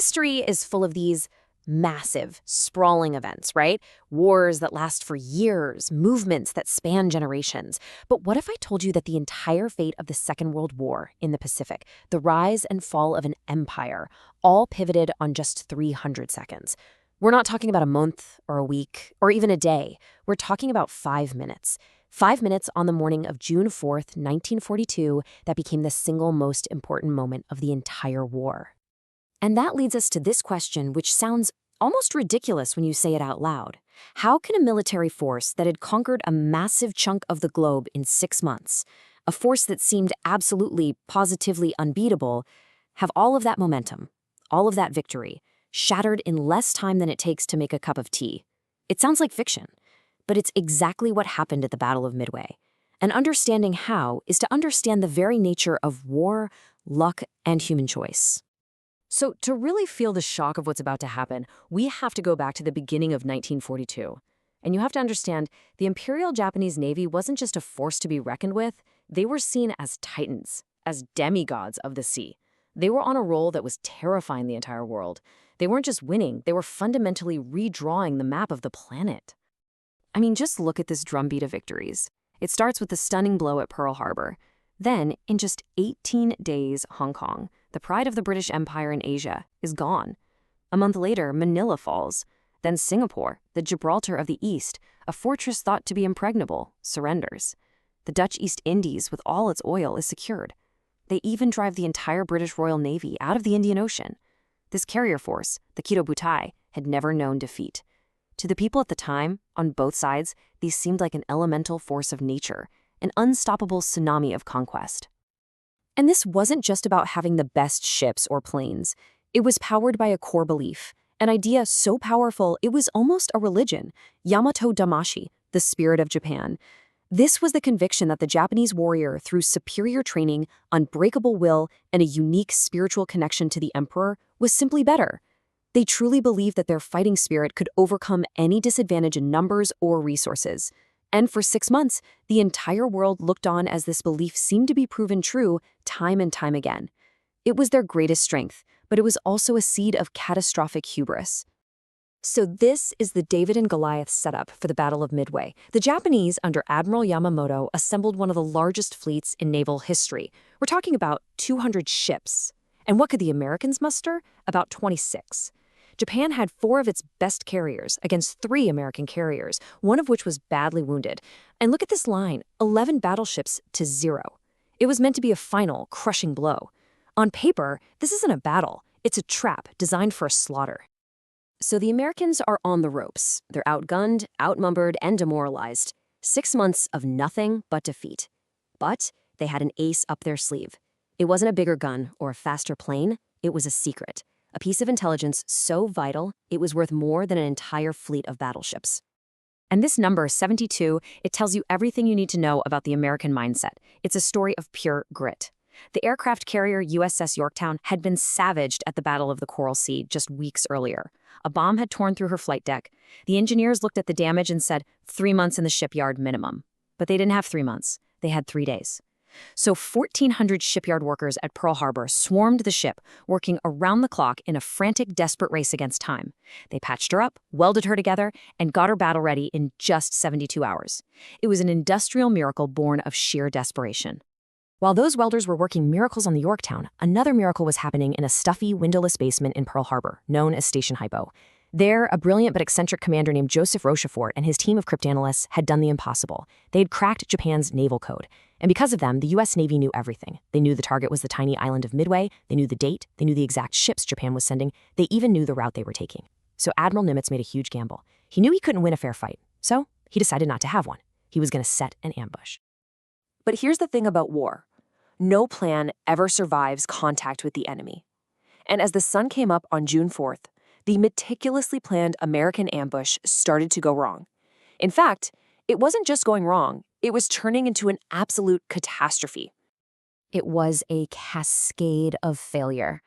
history is full of these massive, sprawling events, right? Wars that last for years, movements that span generations. But what if I told you that the entire fate of the Second World War in the Pacific, the rise and fall of an empire, all pivoted on just 300 seconds? We're not talking about a month or a week or even a day. We're talking about 5 minutes. 5 minutes on the morning of June 4th, 1942, that became the single most important moment of the entire war. And that leads us to this question, which sounds almost ridiculous when you say it out loud. How can a military force that had conquered a massive chunk of the globe in 6 months, a force that seemed absolutely, positively unbeatable, have all of that momentum, all of that victory, shattered in less time than it takes to make a cup of tea? It sounds like fiction, but it's exactly what happened at the Battle of Midway. And understanding how is to understand the very nature of war, luck, and human choice. So to really feel the shock of what's about to happen, we have to go back to the beginning of 1942. And you have to understand, the Imperial Japanese Navy wasn't just a force to be reckoned with, they were seen as titans, as demigods of the sea. They were on a roll that was terrifying the entire world. They weren't just winning, they were fundamentally redrawing the map of the planet. I mean, just look at this drumbeat of victories. It starts with the stunning blow at Pearl Harbor. Then, in just 18 days, Hong Kong, the pride of the British Empire in Asia, is gone. A month later, Manila falls. Then Singapore, the Gibraltar of the East, a fortress thought to be impregnable, surrenders. The Dutch East Indies, with all its oil, is secured. They even drive the entire British Royal Navy out of the Indian Ocean. This carrier force, the WW2I, had never known defeat. To the people at the time, on both sides, these seemed like an elemental force of nature, an unstoppable tsunami of conquest. And this wasn't just about having the best ships or planes. It was powered by a core belief, an idea so powerful it was almost a religion, Yamato Damashi, the spirit of Japan. This was the conviction that the Japanese warrior, through superior training, unbreakable will, and a unique spiritual connection to the emperor, was simply better. They truly believed that their fighting spirit could overcome any disadvantage in numbers or resources. And for 6 months, the entire world looked on as this belief seemed to be proven true time and time again. It was their greatest strength, but it was also a seed of catastrophic hubris. So this is the David and Goliath setup for the Battle of Midway. The Japanese, under Admiral Yamamoto, assembled one of the largest fleets in naval history. We're talking about 200 ships. And what could the Americans muster? About 26. Japan had 4 of its best carriers against 3 American carriers, one of which was badly wounded. And look at this line, 11 battleships to 0. It was meant to be a final, crushing blow. On paper, this isn't a battle. It's a trap designed for a slaughter. So the Americans are on the ropes. They're outgunned, outnumbered, and demoralized. 6 months of nothing but defeat. But they had an ace up their sleeve. It wasn't a bigger gun or a faster plane. It was a secret. A piece of intelligence so vital, it was worth more than an entire fleet of battleships. And this number, 72, it tells you everything you need to know about the American mindset. It's a story of pure grit. The aircraft carrier USS Yorktown had been savaged at the Battle of the Coral Sea just weeks earlier. A bomb had torn through her flight deck. The engineers looked at the damage and said, 3 months in the shipyard minimum. But they didn't have 3 months. They had 3 days. So 1,400 shipyard workers at Pearl Harbor swarmed the ship, working around the clock in a frantic, desperate race against time. They patched her up, welded her together, and got her battle ready in just 72 hours. It was an industrial miracle born of sheer desperation. While those welders were working miracles on the Yorktown, another miracle was happening in a stuffy, windowless basement in Pearl Harbor, known as Station Hypo. There, a brilliant but eccentric commander named Joseph Rochefort and his team of cryptanalysts had done the impossible. They had cracked Japan's naval code. And because of them, the U.S. Navy knew everything. They knew the target was the tiny island of Midway, they knew the date, they knew the exact ships Japan was sending, they even knew the route they were taking. So Admiral Nimitz made a huge gamble. He knew he couldn't win a fair fight, so he decided not to have one. He was going to set an ambush. But here's the thing about war. No plan ever survives contact with the enemy. And as the sun came up on June 4th, the meticulously planned American ambush started to go wrong. In fact, it wasn't just going wrong, it was turning into an absolute catastrophe. It was a cascade of failure.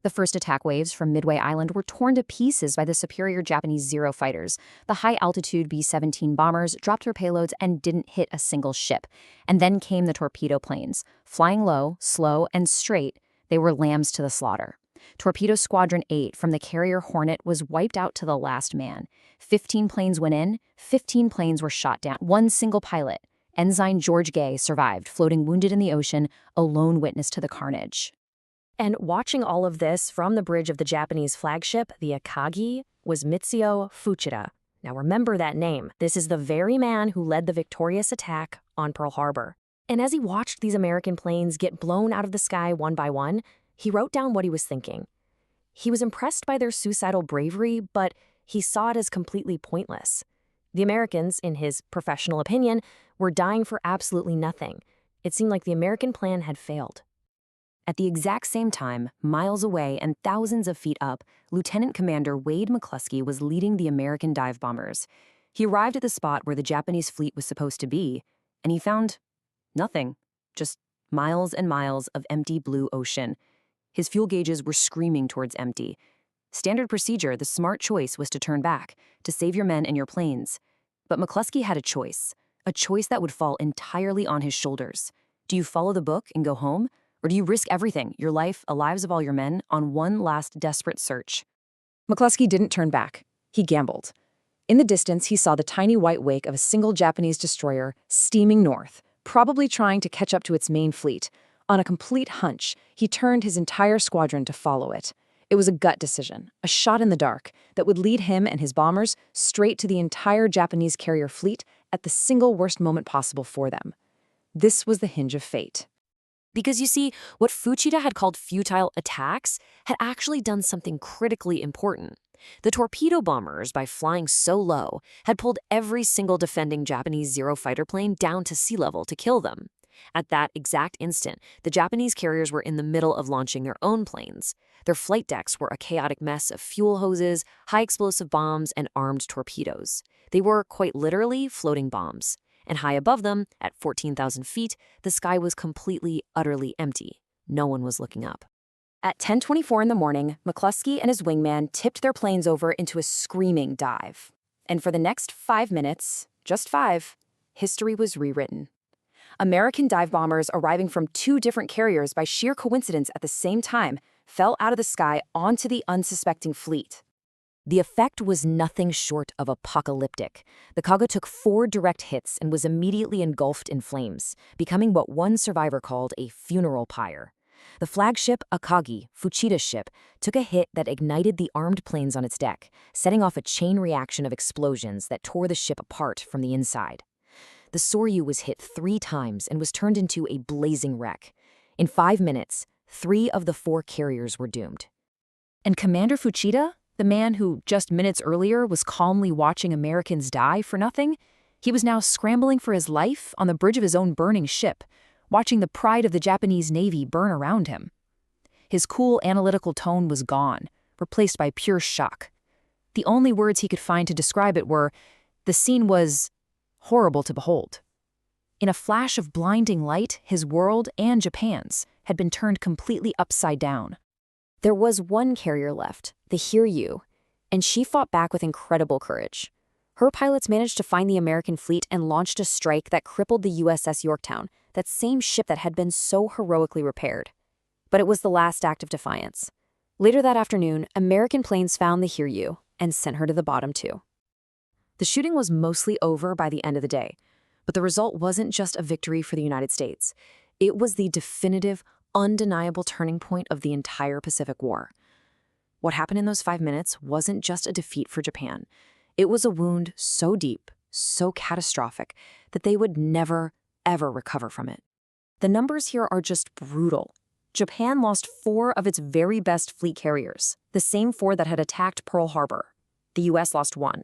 The first attack waves from Midway Island were torn to pieces by the superior Japanese Zero fighters. The high-altitude B-17 bombers dropped their payloads and didn't hit a single ship. And then came the torpedo planes. Flying low, slow, and straight, they were lambs to the slaughter. Torpedo Squadron 8 from the carrier Hornet was wiped out to the last man. 15 planes went in, 15 planes were shot down. One single pilot, Ensign George Gay, survived, floating wounded in the ocean, a lone witness to the carnage. And watching all of this from the bridge of the Japanese flagship, the Akagi, was Mitsuo Fuchida. Now remember that name. This is the very man who led the victorious attack on Pearl Harbor. And as he watched these American planes get blown out of the sky one by one, he wrote down what he was thinking. He was impressed by their suicidal bravery, but he saw it as completely pointless. The Americans, in his professional opinion, were dying for absolutely nothing. It seemed like the American plan had failed. At the exact same time, miles away and thousands of feet up, Lieutenant Commander Wade McCluskey was leading the American dive bombers. He arrived at the spot where the Japanese fleet was supposed to be, and he found nothing, just miles and miles of empty blue ocean. His fuel gauges were screaming towards empty. Standard procedure, the smart choice was to turn back, to save your men and your planes. But McCluskey had a choice that would fall entirely on his shoulders. Do you follow the book and go home? Or do you risk everything, your life, the lives of all your men, on one last desperate search? McCluskey didn't turn back. He gambled. In the distance, he saw the tiny white wake of a single Japanese destroyer steaming north, probably trying to catch up to its main fleet. On a complete hunch, he turned his entire squadron to follow it. It was a gut decision, a shot in the dark, that would lead him and his bombers straight to the entire Japanese carrier fleet at the single worst moment possible for them. This was the hinge of fate. Because you see, what Fuchida had called futile attacks had actually done something critically important. The torpedo bombers, by flying so low, had pulled every single defending Japanese Zero fighter plane down to sea level to kill them. At that exact instant, the Japanese carriers were in the middle of launching their own planes. Their flight decks were a chaotic mess of fuel hoses, high-explosive bombs, and armed torpedoes. They were, quite literally, floating bombs. And high above them, at 14,000 feet, the sky was completely, utterly empty. No one was looking up. At 10:24 in the morning, McCluskey and his wingman tipped their planes over into a screaming dive. And for the next 5 minutes, just 5, history was rewritten. American dive bombers arriving from 2 different carriers by sheer coincidence at the same time fell out of the sky onto the unsuspecting fleet. The effect was nothing short of apocalyptic. The Kaga took 4 direct hits and was immediately engulfed in flames, becoming what one survivor called a funeral pyre. The flagship Akagi, Fuchida's ship, took a hit that ignited the armed planes on its deck, setting off a chain reaction of explosions that tore the ship apart from the inside. The Soryu was hit 3 times and was turned into a blazing wreck. In 5 minutes, 3 of the 4 carriers were doomed. And Commander Fuchida, the man who just minutes earlier was calmly watching Americans die for nothing, he was now scrambling for his life on the bridge of his own burning ship, watching the pride of the Japanese Navy burn around him. His cool, analytical tone was gone, replaced by pure shock. The only words he could find to describe it were, the scene was horrible to behold. In a flash of blinding light, his world and Japan's had been turned completely upside down. There was one carrier left, the Hiryu, and she fought back with incredible courage. Her pilots managed to find the American fleet and launched a strike that crippled the USS Yorktown, that same ship that had been so heroically repaired. But it was the last act of defiance. Later that afternoon, American planes found the Hiryu and sent her to the bottom too. The shooting was mostly over by the end of the day, but the result wasn't just a victory for the United States. It was the definitive, undeniable turning point of the entire Pacific War. What happened in those 5 minutes wasn't just a defeat for Japan. It was a wound so deep, so catastrophic, that they would never, ever recover from it. The numbers here are just brutal. Japan lost 4 of its very best fleet carriers, the same 4 that had attacked Pearl Harbor. The US lost 1.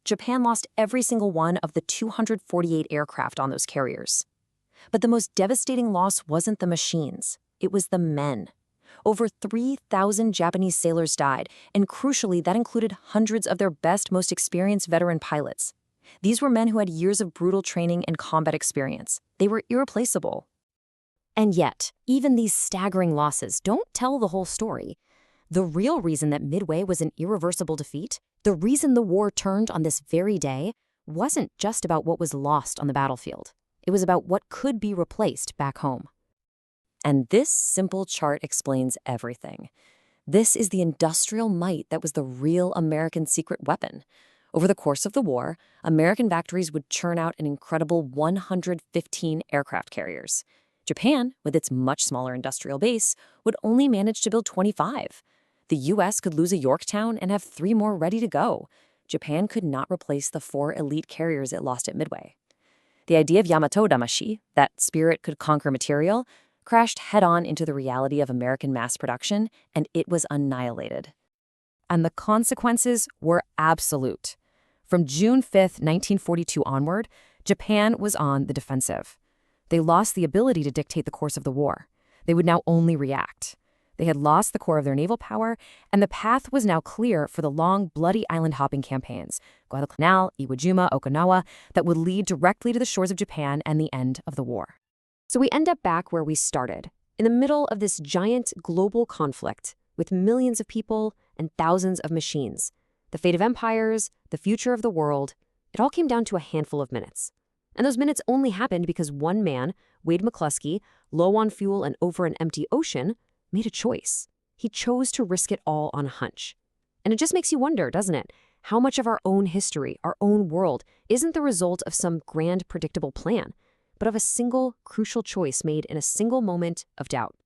Japan lost every single one of the 248 aircraft on those carriers. But the most devastating loss wasn't the machines, it was the men. Over 3,000 Japanese sailors died, and crucially, that included hundreds of their best, most experienced veteran pilots. These were men who had years of brutal training and combat experience. They were irreplaceable. And yet, even these staggering losses don't tell the whole story. The real reason that Midway was an irreversible defeat, the reason the war turned on this very day, wasn't just about what was lost on the battlefield. It was about what could be replaced back home. And this simple chart explains everything. This is the industrial might that was the real American secret weapon. Over the course of the war, American factories would churn out an incredible 115 aircraft carriers. Japan, with its much smaller industrial base, would only manage to build 25. The U.S. could lose a Yorktown and have 3 more ready to go. Japan could not replace the 4 elite carriers it lost at Midway. The idea of Yamato Damashi, that spirit could conquer material, crashed head-on into the reality of American mass production, and it was annihilated. And the consequences were absolute. From June 5, 1942 onward, Japan was on the defensive. They lost the ability to dictate the course of the war. They would now only react. They had lost the core of their naval power, and the path was now clear for the long, bloody island-hopping campaigns, Guadalcanal, Iwo Jima, Okinawa, that would lead directly to the shores of Japan and the end of the war. So we end up back where we started, in the middle of this giant global conflict with millions of people and thousands of machines. The fate of empires, the future of the world, it all came down to a handful of minutes. And those minutes only happened because one man, Wade McCluskey, low on fuel and over an empty ocean, made a choice. He chose to risk it all on a hunch. And it just makes you wonder, doesn't it? How much of our own history, our own world, isn't the result of some grand predictable plan, but of a single crucial choice made in a single moment of doubt?